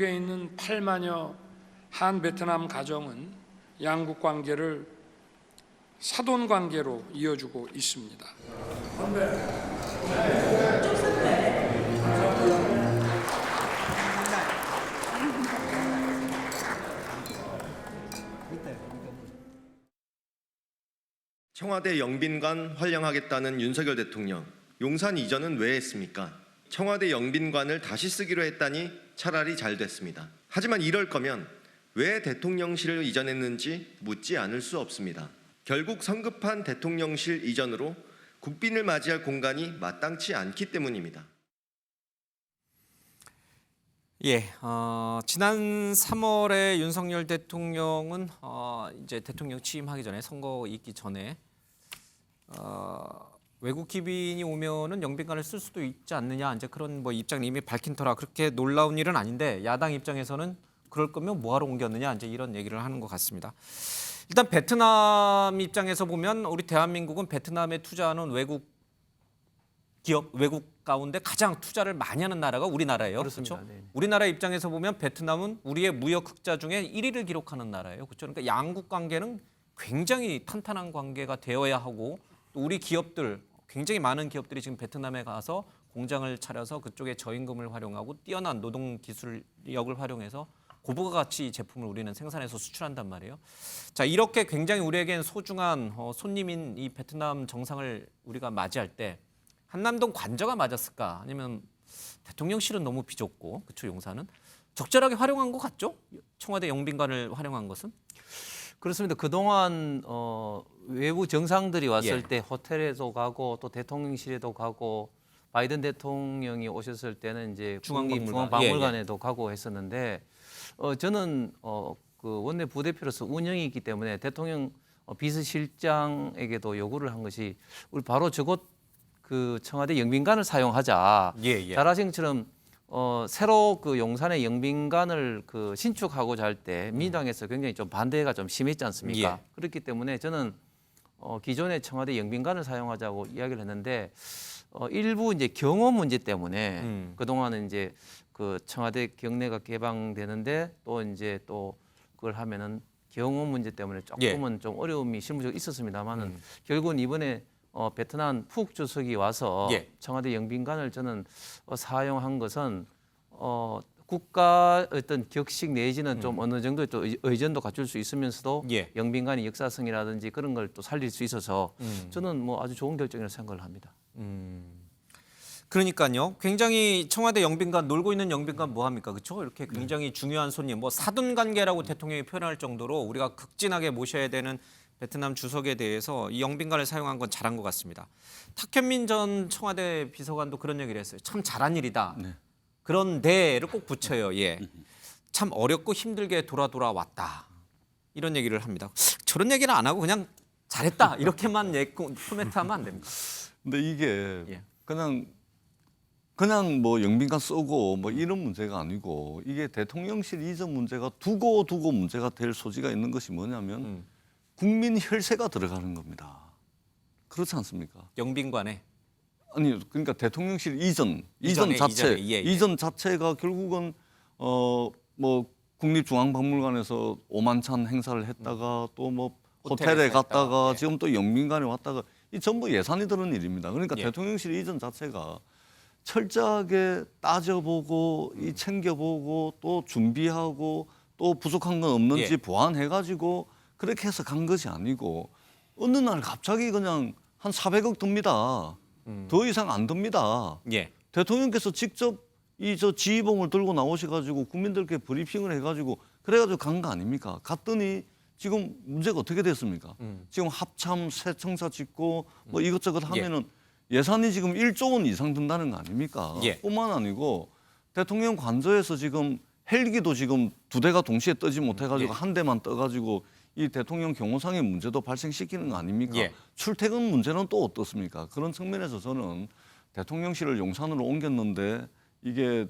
한국에 있는 8만여 한 베트남 가정은 양국 관계를 사돈 관계로 이어주고 있습니다. 청와대 영빈관 활용하겠다는 윤석열 대통령, 용산 이전은 왜 했습니까? 청와대 영빈관을 다시 쓰기로 했다니 차라리 잘 됐습니다. 하지만 이럴 거면 왜 대통령실을 이전했는지 묻지 않을 수 없습니다. 결국 성급한 대통령실 이전으로 국빈을 맞이할 공간이 마땅치 않기 때문입니다. 지난 3월에 윤석열 대통령은 이제 대통령 취임하기 전에 선거 있기 전에 외국 기빈이 오면은 영빈관을 쓸 수도 있지 않느냐 이제 그런 뭐 입장을 이미 밝힌 터라 그렇게 놀라운 일은 아닌데 야당 입장에서는 그럴 거면 뭐하러 옮겼느냐 이제 이런 얘기를 하는 것 같습니다. 일단 베트남 입장에서 보면 우리 대한민국은 베트남에 투자하는 외국 기업, 외국 가운데 가장 투자를 많이 하는 나라가 우리나라예요. 그렇습니다. 그렇죠? 네. 우리나라 입장에서 보면 베트남은 우리의 무역 흑자 중에 1위를 기록하는 나라예요. 그렇죠? 그러니까 양국 관계는 굉장히 탄탄한 관계가 되어야 하고 또 우리 기업들 굉장히 많은 기업들이 지금 베트남에 가서 공장을 차려서 그쪽에 저임금을 활용하고 뛰어난 노동 기술력을 활용해서 고부가 가치 제품을 우리는 생산해서 수출한단 말이에요. 자, 이렇게 굉장히 우리에겐 소중한 손님인 이 베트남 정상을 우리가 맞이할 때 한남동 관저가 맞았을까? 아니면 대통령실은 너무 비좁고 그쵸 용산은 적절하게 활용한 것 같죠? 청와대 영빈관을 활용한 것은? 그렇습니다. 그동안 외부 정상들이 왔을 예. 때 호텔에도 가고 또 대통령실에도 가고 바이든 대통령이 오셨을 때는 이제 중앙박물관에도 가고 했었는데 저는 그 원내 부대표로서 운영이 있기 때문에 대통령 비서실장에게도 요구를 한 것이 우리 바로 저곳 그 청와대 영빈관을 사용하자. 잘 아신 것처럼 새로 그 용산의 영빈관을 그 신축하고자 할 때 민주당에서 굉장히 좀 반대가 좀 심했지 않습니까? 예. 그렇기 때문에 저는 기존의 청와대 영빈관을 사용하자고 이야기를 했는데 일부 이제 경호 문제 때문에 그동안은 이제 그 청와대 경내가 개방되는데 또 이제 또 그걸 하면은 경호 문제 때문에 조금은 좀 어려움이 실무적으로 있었습니다만은 결국은 이번에 베트남 푹 주석이 와서 청와대 영빈관을 저는 사용한 것은 국가 어떤 격식 내지는 좀 어느 정도 또 의전도 갖출 수 있으면서도 영빈관의 역사성이라든지 그런 걸 또 살릴 수 있어서 저는 뭐 아주 좋은 결정이라고 생각을 합니다. 그러니까요. 굉장히 청와대 영빈관 놀고 있는 영빈관 뭐 합니까? 그렇죠? 이렇게 굉장히 중요한 손님 뭐 사돈 관계라고 대통령이 표현할 정도로 우리가 극진하게 모셔야 되는 베트남 주석에 대해서 이 영빈관을 사용한 건 잘한 것 같습니다. 탁현민 전 청와대 비서관도 그런 얘기를 했어요. 참 잘한 일이다. 그런데를 꼭 붙여요. 참 어렵고 힘들게 돌아왔다. 이런 얘기를 합니다. 저런 얘기는 안 하고 그냥 잘했다. 이렇게만 코멘트하면 안 됩니까? 근데 이게 그냥 뭐 영빈관 쓰고 뭐 이런 문제가 아니고 이게 대통령실 이전 문제가 두고 문제가 될 소지가 있는 것이 뭐냐면 국민 혈세가 들어가는 겁니다. 그렇지 않습니까? 영빈관에. 아니 그러니까 대통령실 이전 자체가 결국은 뭐 국립중앙박물관에서 오만찬 행사를 했다가 또 뭐 호텔에 갔다가 지금 또 영빈관에 왔다가 이 전부 예산이 드는 일입니다. 그러니까 대통령실 이전 자체가 철저하게 따져보고 이 챙겨보고 또 준비하고 또 부족한 건 없는지 보완해가지고 그렇게 해서 간 것이 아니고 어느 날 갑자기 그냥 한 400억 듭니다. 더 이상 안 듭니다. 대통령께서 직접 이 지휘봉을 들고 나오셔가지고 국민들께 브리핑을 해가지고 그래가지고 간 거 아닙니까? 갔더니 지금 문제가 어떻게 됐습니까? 지금 합참 새 청사 짓고 뭐 이것저것 하면은 예산이 지금 1조 원 이상 든다는 거 아닙니까? 뿐만 아니고 대통령 관저에서 지금 헬기도 지금 2대가 동시에 뜨지 못해가지고 한 대만 떠가지고 이 대통령 경호상의 문제도 발생시키는 거 아닙니까? 출퇴근 문제는 또 어떻습니까? 그런 측면에서 저는 대통령실을 용산으로 옮겼는데 이게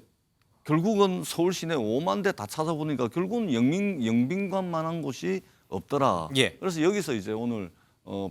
결국은 서울 시내 5만 대 다 찾아보니까 결국은 영빈관만한 곳이 없더라. 그래서 여기서 이제 오늘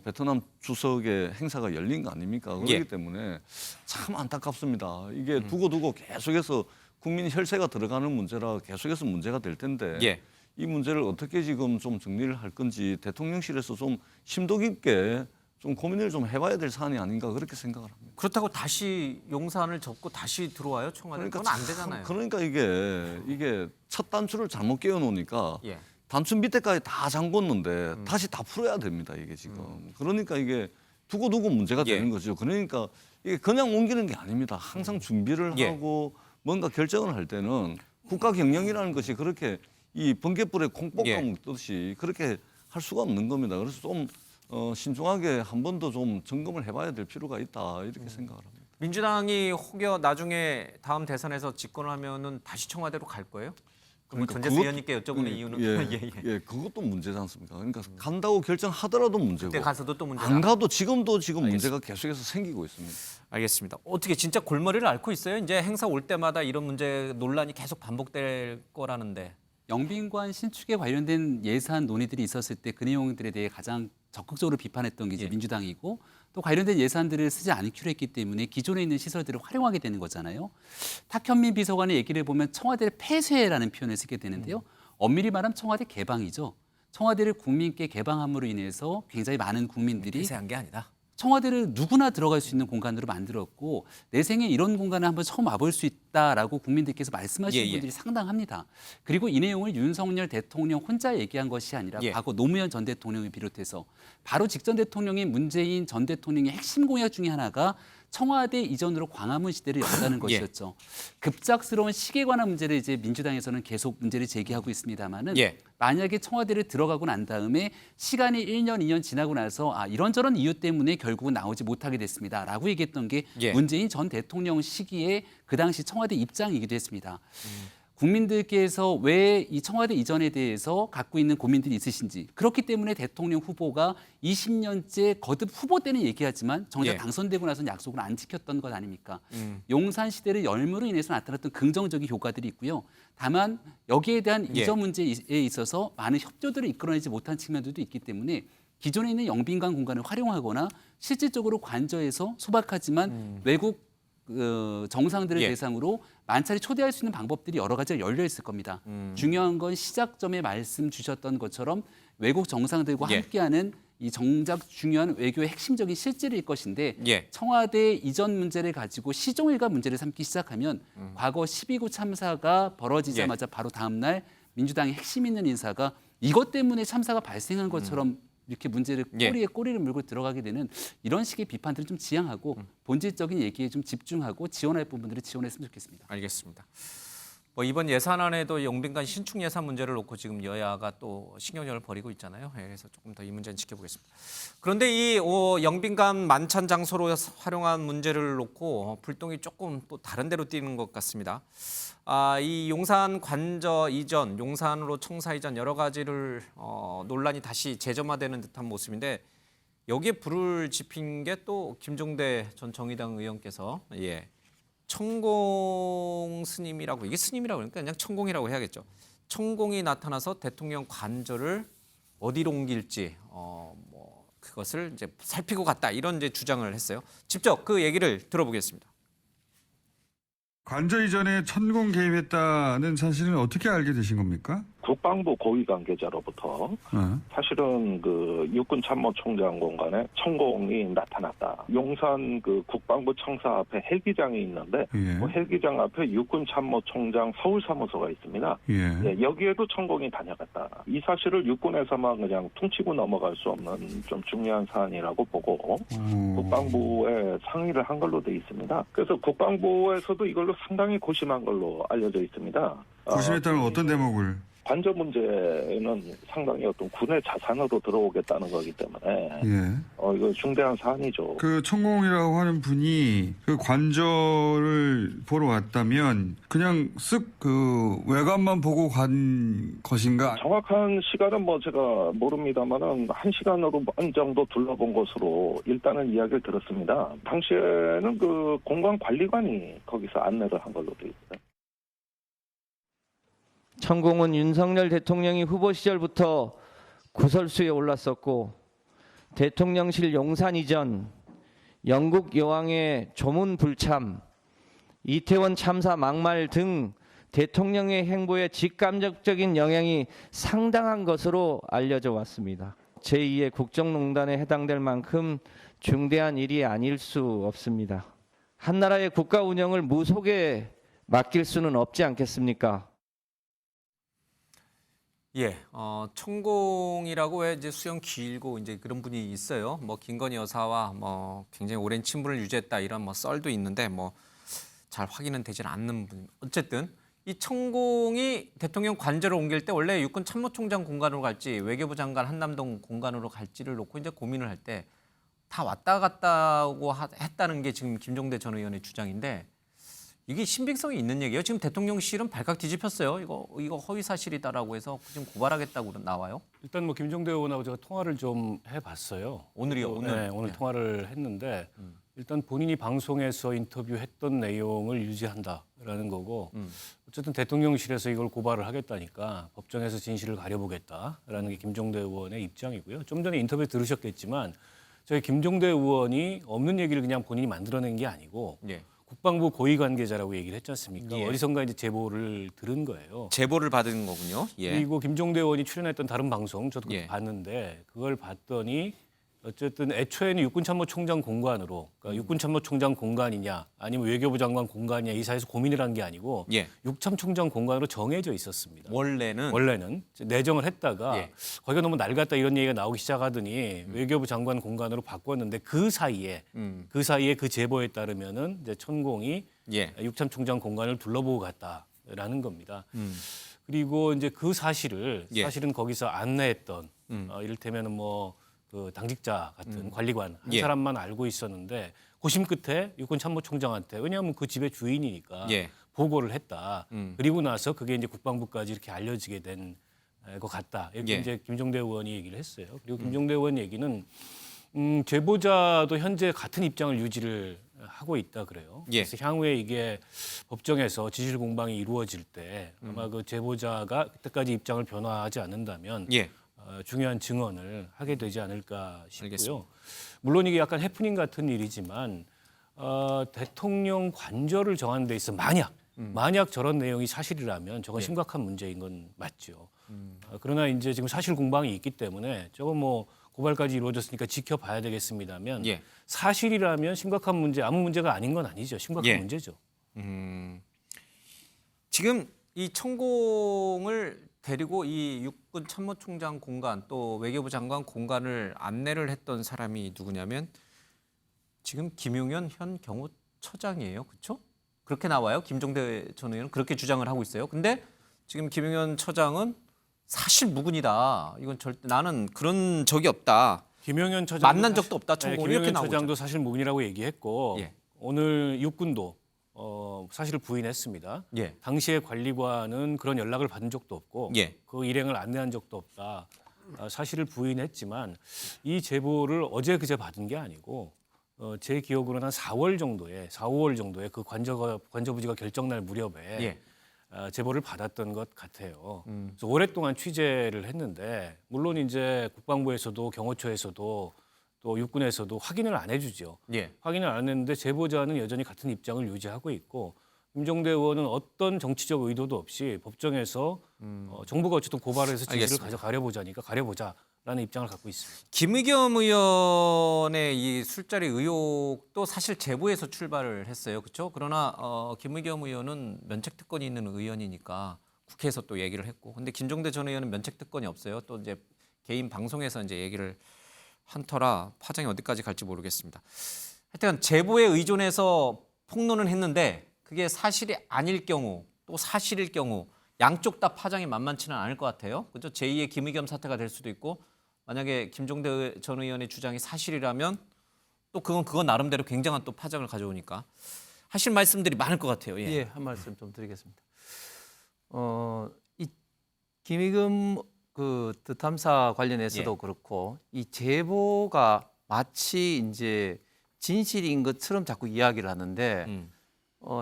베트남 주석의 행사가 열린 거 아닙니까? 그렇기 때문에 참 안타깝습니다. 이게 두고 계속해서 국민 혈세가 들어가는 문제라 계속해서 문제가 될 텐데 예. 이 문제를 어떻게 지금 좀 정리를 할 건지 대통령실에서 좀 심도 깊게 좀 고민을 좀 해봐야 될 사안이 아닌가 그렇게 생각을 합니다. 그렇다고 다시 용산을 접고 다시 들어와요 청와대? 그건 안 되잖아요. 그러니까 이게 첫 단추를 잘못 끼워 놓으니까 예. 단추 밑에까지 다 잠궜는데 다시 다 풀어야 됩니다 이게 지금. 그러니까 이게 두고두고 문제가 예. 되는 거죠. 그러니까 이게 그냥 옮기는 게 아닙니다. 항상 준비를 예. 하고 뭔가 결정을 할 때는 국가 경영이라는 것이 그렇게 이 번갯불에 콩 볶아 예. 먹듯이 그렇게 할 수가 없는 겁니다. 그래서 좀 신중하게 한 번 더 좀 점검을 해봐야 될 필요가 있다 이렇게 생각을 합니다. 민주당이 혹여 나중에 다음 대선에서 집권을 하면은 다시 청와대로 갈 거예요? 그럼 그러니까 전재수 의원님께 여쭤보는 이유는 예, 그것도 문제지 않습니까? 그러니까 간다고 결정하더라도 문제고 그때 가서도 또 문제가. 안 가도 지금 문제가 계속해서 생기고 있습니다. 알겠습니다. 어떻게 진짜 골머리를 앓고 있어요? 이제 행사 올 때마다 이런 문제 논란이 계속 반복될 거라는데. 영빈관 신축에 관련된 예산 논의들이 있었을 때 그 내용들에 대해 가장 적극적으로 비판했던 게 이제 예. 민주당이고 또 관련된 예산들을 쓰지 않기로 했기 때문에 기존에 있는 시설들을 활용하게 되는 거잖아요. 탁현민 비서관의 얘기를 보면 청와대를 폐쇄라는 표현을 쓰게 되는데요. 엄밀히 말하면 청와대 개방이죠. 청와대를 국민께 개방함으로 인해서 굉장히 많은 국민들이 폐쇄한 게 아니다. 청와대를 누구나 들어갈 수 있는 공간으로 만들었고 내 생에 이런 공간을 한번 처음 와볼 수 있다라고 국민들께서 말씀하시는 예. 분들이 상당합니다. 그리고 이 내용을 윤석열 대통령 혼자 얘기한 것이 아니라 예. 과거 노무현 전 대통령을 비롯해서 바로 직전 대통령인 문재인 전 대통령의 핵심 공약 중에 하나가 청와대 이전으로 광화문 시대를 연다는 것이었죠. 급작스러운 시기에 관한 문제를 이제 민주당에서는 계속 문제를 제기하고 있습니다만은 예. 만약에 청와대를 들어가고 난 다음에 시간이 1년, 2년 지나고 나서 이런저런 이유 때문에 결국은 나오지 못하게 됐습니다라고 얘기했던 게 예. 문재인 전 대통령 시기에 그 당시 청와대 입장이기도 했습니다. 국민들께서 왜 이 청와대 이전에 대해서 갖고 있는 고민들이 있으신지 그렇기 때문에 대통령 후보가 20년째 거듭 후보 때는 얘기하지만 정작 예. 당선되고 나서는 약속을 안 지켰던 것 아닙니까? 용산 시대를 열므로 인해서 나타났던 긍정적인 효과들이 있고요. 다만 여기에 대한 예. 이전 문제에 있어서 많은 협조들을 이끌어내지 못한 측면들도 있기 때문에 기존에 있는 영빈관 공간을 활용하거나 실질적으로 관저에서 소박하지만 외국 정상들을 예. 대상으로 만차례 초대할 수 있는 방법들이 여러 가지가 열려 있을 겁니다. 중요한 건 시작점에 말씀 주셨던 것처럼 외국 정상들과 예. 함께하는 이 정작 중요한 외교의 핵심적인 실질일 것인데 예. 청와대 이전 문제를 가지고 시종일관 문제를 삼기 시작하면 과거 12구 참사가 벌어지자마자 바로 다음 날 민주당의 핵심 있는 인사가 이것 때문에 참사가 발생한 것처럼 이렇게 문제를 예. 꼬리에 꼬리를 물고 들어가게 되는 이런 식의 비판들을 좀 지양하고 본질적인 얘기에 좀 집중하고 지원할 부분들을 지원했으면 좋겠습니다. 알겠습니다. 뭐 이번 예산안에도 영빈관 신축 예산 문제를 놓고 지금 여야가 또 신경전을 벌이고 있잖아요. 그래서 조금 더 이 문제는 지켜보겠습니다. 그런데 이 영빈관 만찬 장소로 활용한 문제를 놓고 불똥이 조금 또 다른 데로 뛰는 것 같습니다. 이 용산 관저 이전, 용산으로 청사 이전 여러 가지를 논란이 다시 재점화되는 듯한 모습인데 여기에 불을 지핀 게 또 김종대 전 정의당 의원께서 천공 스님이라고 이게 스님이라고 그러니까 그냥 천공이라고 해야겠죠. 천공이 나타나서 대통령 관저를 어디로 옮길지 뭐 그것을 이제 살피고 갔다 이런 이제 주장을 했어요. 직접 그 얘기를 들어보겠습니다. 관저 이전에 천공 개입했다는 사실은 어떻게 알게 되신 겁니까? 국방부 고위 관계자로부터 사실은 그 육군 참모총장 공간에 천공이 나타났다. 용산 그 국방부 청사 앞에 헬기장이 있는데 예. 그 헬기장 앞에 육군 참모총장 서울사무소가 있습니다. 예. 여기에도 천공이 다녀갔다. 이 사실을 육군에서만 그냥 퉁치고 넘어갈 수 없는 좀 중요한 사안이라고 보고 국방부에 상의를 한 걸로 돼 있습니다. 그래서 국방부에서도 이걸로 상당히 고심한 걸로 알려져 있습니다. 고심했다는 어떤 대목을? 관저 문제는 상당히 어떤 군의 자산으로 들어오겠다는 거기 때문에 예. 이거 중대한 사안이죠. 그 천공이라고 하는 분이 그 관저를 보러 왔다면 그냥 쓱 그 외관만 보고 간 것인가? 정확한 시간은 뭐 제가 모릅니다만은 1시간으로 반 정도 둘러본 것으로 일단은 이야기를 들었습니다. 당시에는 그 공관관리관이 거기서 안내를 한 걸로 되어 있어요. 천공은 윤석열 대통령이 후보 시절부터 구설수에 올랐었고 대통령실 용산 이전, 영국 여왕의 조문 불참, 이태원 참사 막말 등 대통령의 행보에 직간접적인 영향이 상당한 것으로 알려져 왔습니다. 제2의 국정농단에 해당될 만큼 중대한 일이 아닐 수 없습니다. 한 나라의 국가 운영을 무속에 맡길 수는 없지 않겠습니까? 예, 천공이라고 왜 이제 수염 길고 이제 그런 분이 있어요. 뭐 김건희 여사와 뭐 굉장히 오랜 친분을 유지했다 이런 뭐 썰도 있는데 뭐 잘 확인은 되질 않는 분. 어쨌든 이 천공이 대통령 관저를 옮길 때 원래 육군 참모총장 공간으로 갈지 외교부 장관 한남동 공간으로 갈지를 놓고 이제 고민을 할 때 다 왔다 갔다고 했다는 게 지금 김종대 전 의원의 주장인데 이게 신빙성이 있는 얘기예요. 지금 대통령실은 발칵 뒤집혔어요. 이거 허위 사실이다라고 해서 지금 고발하겠다고 나와요. 일단 뭐 김종대 의원하고 제가 통화를 좀 해봤어요. 오늘이요. 오늘 네. 통화를 했는데 일단 본인이 방송에서 인터뷰했던 내용을 유지한다라는 거고 어쨌든 대통령실에서 이걸 고발을 하겠다니까 법정에서 진실을 가려보겠다라는 게 김종대 의원의 입장이고요. 좀 전에 인터뷰 들으셨겠지만 저희 김종대 의원이 없는 얘기를 그냥 본인이 만들어낸 게 아니고 예. 국방부 고위 관계자라고 얘기를 했지 않습니까? 예. 어디선가 이제 제보를 들은 거예요. 제보를 받은 거군요. 예. 그리고 김종대 의원이 출연했던 다른 방송 저도 예. 봤는데 그걸 봤더니 어쨌든 애초에는 육군참모총장 공간으로 그러니까 육군참모총장 공간이냐 아니면 외교부 장관 공간이냐 이 사이에서 고민을 한 게 아니고 예. 육참총장 공간으로 정해져 있었습니다. 원래는 내정을 했다가 예. 거기가 너무 낡았다 이런 얘기가 나오기 시작하더니 외교부 장관 공간으로 바꿨는데 그 사이에 그 제보에 따르면은 이제 천공이 예. 육참총장 공간을 둘러보고 갔다라는 겁니다. 그리고 이제 그 사실을 예. 사실은 거기서 안내했던 이를테면은 뭐 그 당직자 같은 관리관 한 예. 사람만 알고 있었는데 고심 끝에 육군 참모총장한테 왜냐하면 그 집의 주인이니까 예. 보고를 했다. 그리고 나서 그게 이제 국방부까지 이렇게 알려지게 된 것 같다. 이렇게 예. 이제 김종대 의원이 얘기를 했어요. 그리고 김종대 의원 얘기는 제보자도 현재 같은 입장을 유지를 하고 있다 그래요. 예. 그래서 향후에 이게 법정에서 진실 공방이 이루어질 때 아마 그 제보자가 그때까지 입장을 변화하지 않는다면 예. 중요한 증언을 하게 되지 않을까 싶고요. 알겠습니다. 물론 이게 약간 해프닝 같은 일이지만 대통령 관저를 정하는 데 있어 만약 저런 내용이 사실이라면 저건 예. 심각한 문제인 건 맞죠. 그러나 이제 지금 사실 공방이 있기 때문에 저건 뭐 고발까지 이루어졌으니까 지켜봐야 되겠습니다만 예. 사실이라면 심각한 문제 아무 문제가 아닌 건 아니죠. 심각한 예. 문제죠. 지금 이 천공을 데리고 이 육군 참모총장 공간 또 외교부 장관 공간을 안내를 했던 사람이 누구냐면 지금 김용현 현 경호처장이에요. 그렇죠? 그렇게 나와요. 김종대 전 의원은 그렇게 주장을 하고 있어요. 근데 지금 김용현 처장은 사실 무근이다. 이건 절대 나는 그런 적이 없다. 김용현 처장 만난 적도 없다. 천공이 이렇게 김용현 나오고 처장도 사실 무근이라고 얘기했고 예. 오늘 육군도 사실을 부인했습니다. 예. 당시에 관리관은 그런 연락을 받은 적도 없고 예. 그 일행을 안내한 적도 없다. 사실을 부인했지만 이 제보를 어제 그제 받은 게 아니고 제 기억으로는 한 4월 정도에 그 관저부지가 결정날 무렵에 예. 제보를 받았던 것 같아요. 그래서 오랫동안 취재를 했는데 물론 이제 국방부에서도 경호처에서도 또 육군에서도 확인을 안 해주죠. 예. 확인을 안 했는데 제보자는 여전히 같은 입장을 유지하고 있고 김종대 의원은 어떤 정치적 의도도 없이 법정에서 정부가 어쨌든 고발을 해서 진실을 알겠습니다. 가려보자니까 가려보자라는 입장을 갖고 있습니다. 김의겸 의원의 이 술자리 의혹도 사실 제보에서 출발을 했어요. 그렇죠? 그러나 김의겸 의원은 면책특권이 있는 의원이니까 국회에서 또 얘기를 했고 근데 김종대 전 의원은 면책특권이 없어요. 또 이제 개인 방송에서 이제 얘기를 한 터라 파장이 어디까지 갈지 모르겠습니다. 하여튼 제보에 의존해서 폭로는 했는데 그게 사실이 아닐 경우 또 사실일 경우 양쪽 다 파장이 만만치는 않을 것 같아요. 그죠? 제2의 김의겸 사태가 될 수도 있고 만약에 김종대 전 의원의 주장이 사실이라면 또 그건 나름대로 굉장한 또 파장을 가져오니까 하실 말씀들이 많을 것 같아요. 예. 예, 한 말씀 좀 드리겠습니다. 이 김의겸 그 탐사 관련해서도 예. 그렇고 이 제보가 마치 이제 진실인 것처럼 자꾸 이야기를 하는데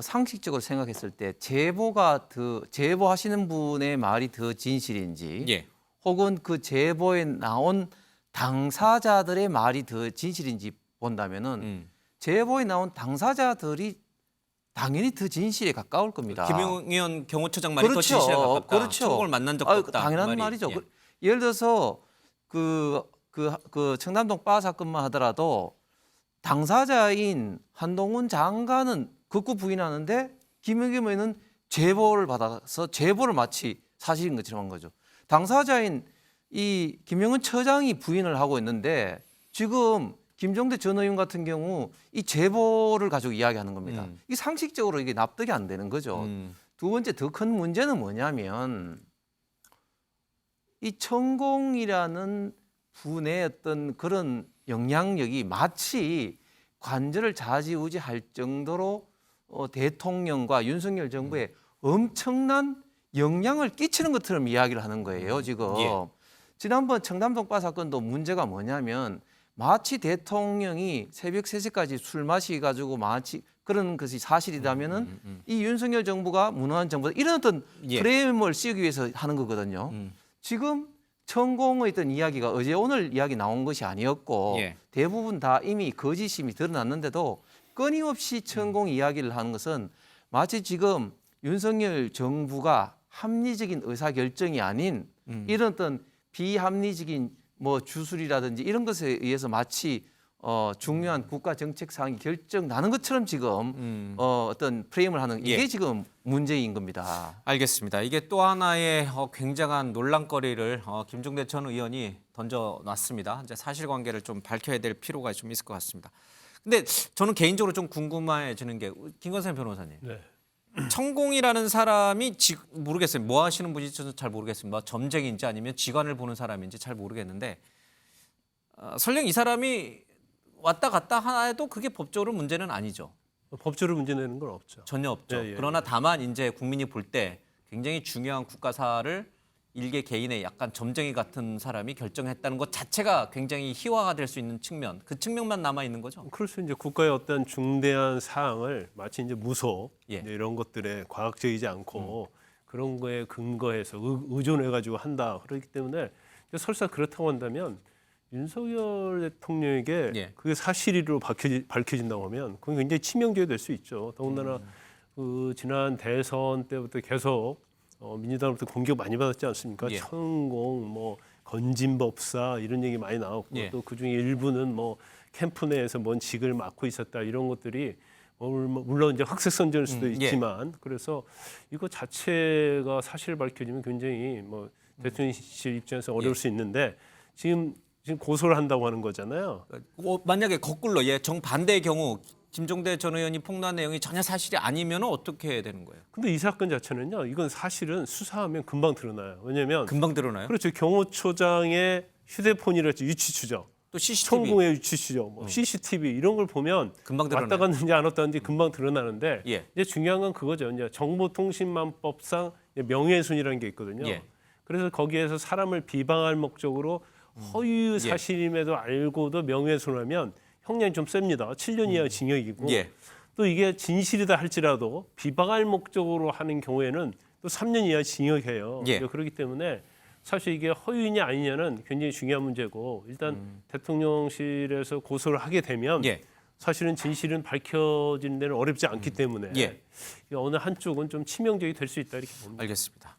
상식적으로 생각했을 때 제보하시는 분의 말이 더 진실인지 예. 혹은 그 제보에 나온 당사자들의 말이 더 진실인지 본다면은 제보에 나온 당사자들이 당연히 더 진실에 가까울 겁니다. 김용현 경호처장 말이 더 진실에 가깝다. 그렇죠. 천공을 만난 적도 없다. 당연한 그 말이. 말이죠. 예. 예를 들어서 그 청담동 바 사건만 하더라도 당사자인 한동훈 장관은 극구 부인하는데 김용현 의원은 제보를 받아서 제보를 마치 사실인 것처럼 한 거죠. 당사자인 이 김용현 처장이 부인을 하고 있는데 지금 김종대 전 의원 같은 경우 이 제보를 가지고 이야기하는 겁니다. 이 상식적으로 이게 납득이 안 되는 거죠. 두 번째 더 큰 문제는 뭐냐면 이 천공이라는 분의 어떤 그런 영향력이 마치 관절을 좌지우지할 정도로 대통령과 윤석열 정부에 엄청난 영향을 끼치는 것처럼 이야기를 하는 거예요, 지금. 예. 지난번 청담동 바 사건도 문제가 뭐냐면 마치 대통령이 새벽 3시까지 술 마시가지고 마치 그런 것이 사실이라면은 이 윤석열 정부가 무능한 정부다 이런 어떤 예. 프레임을 씌우기 위해서 하는 거거든요. 지금 천공의 어떤 이야기가 어제 오늘 이야기 나온 것이 아니었고 예. 대부분 다 이미 거짓임이 드러났는데도 끊임없이 천공 이야기를 하는 것은 마치 지금 윤석열 정부가 합리적인 의사결정이 아닌 이런 어떤 비합리적인 뭐 주술이라든지 이런 것에 의해서 마치 중요한 국가 정책 사항이 결정 나는 것처럼 지금 어떤 프레임을 하는 이게 예. 지금 문제인 겁니다. 알겠습니다. 이게 또 하나의 굉장한 논란거리를 김종대 전 의원이 던져놨습니다. 이제 사실관계를 좀 밝혀야 될 필요가 좀 있을 것 같습니다. 근데 저는 개인적으로 좀 궁금해지는 게 김건선 변호사님. 네. 천공이라는 사람이 모르겠어요. 뭐 하시는 분인지 저는 잘 모르겠습니다. 점쟁인지 아니면 직관을 보는 사람인지 잘 모르겠는데 설령 이 사람이 왔다 갔다 해도 그게 법적으로 문제는 아니죠. 법적으로 문제 내는 건 없죠. 전혀 없죠. 예, 예, 그러나 다만 이제 국민이 볼 때 굉장히 중요한 국가사를 일개 개인의 약간 점쟁이 같은 사람이 결정했다는 것 자체가 굉장히 희화가 될 수 있는 측면, 그 측면만 남아 있는 거죠. 그래서 이제 국가의 어떤 중대한 사항을 마치 이제 무소 예. 이제 이런 것들에 과학적이지 않고 그런 거에 근거해서 의존해가지고 한다. 그렇기 때문에 설사 그렇다고 한다면 윤석열 대통령에게 예. 그게 사실이로 밝혀진다고 하면 그건 굉장히 치명적이 될 수 있죠. 더군다나 그 지난 대선 때부터 계속 민주당으로부터 공격 많이 받았지 않습니까? 예. 천공, 뭐 건진법사 이런 얘기 많이 나왔고 예. 또 그중에 일부는 뭐 캠프 내에서 뭔 직을 맡고 있었다 이런 것들이 물론 이제 흑색선전일 수도 예. 있지만 그래서 이거 자체가 사실 밝혀지면 굉장히 뭐 대통령실 입장에서 어려울 수 있는데 지금 고소를 한다고 하는 거잖아요. 만약에 거꾸로 정반대의 경우 김종대 전 의원이 폭로한 내용이 전혀 사실이 아니면 어떻게 해야 되는 거예요? 근데 이 사건 자체는요. 이건 사실은 수사하면 금방 드러나요. 왜냐하면 금방 드러나요? 그렇죠. 경호처장의 휴대폰이랄지 위치 추적, 또 CCTV 천공의 위치 추적, 뭐 CCTV 이런 걸 보면 금방 드러나요. 왔다 갔는지 안 왔다 갔는지 금방 드러나는데 예. 이제 중요한 건 그거죠. 이제 정보통신망법상 명예훼손이라는 게 있거든요. 예. 그래서 거기에서 사람을 비방할 목적으로 허위 사실임에도 알고도 명예훼손하면 형량이 좀 셉니다. 7년 이하 징역이고 예. 또 이게 진실이다 할지라도 비방할 목적으로 하는 경우에는 또 3년 이하 징역이에요. 예. 그렇기 때문에 사실 이게 허위냐 아니냐는 굉장히 중요한 문제고 일단 대통령실에서 고소를 하게 되면 예. 사실은 진실은 밝혀지는 데는 어렵지 않기 때문에 예. 어느 한쪽은 좀 치명적이 될 수 있다 이렇게 봅니다. 알겠습니다.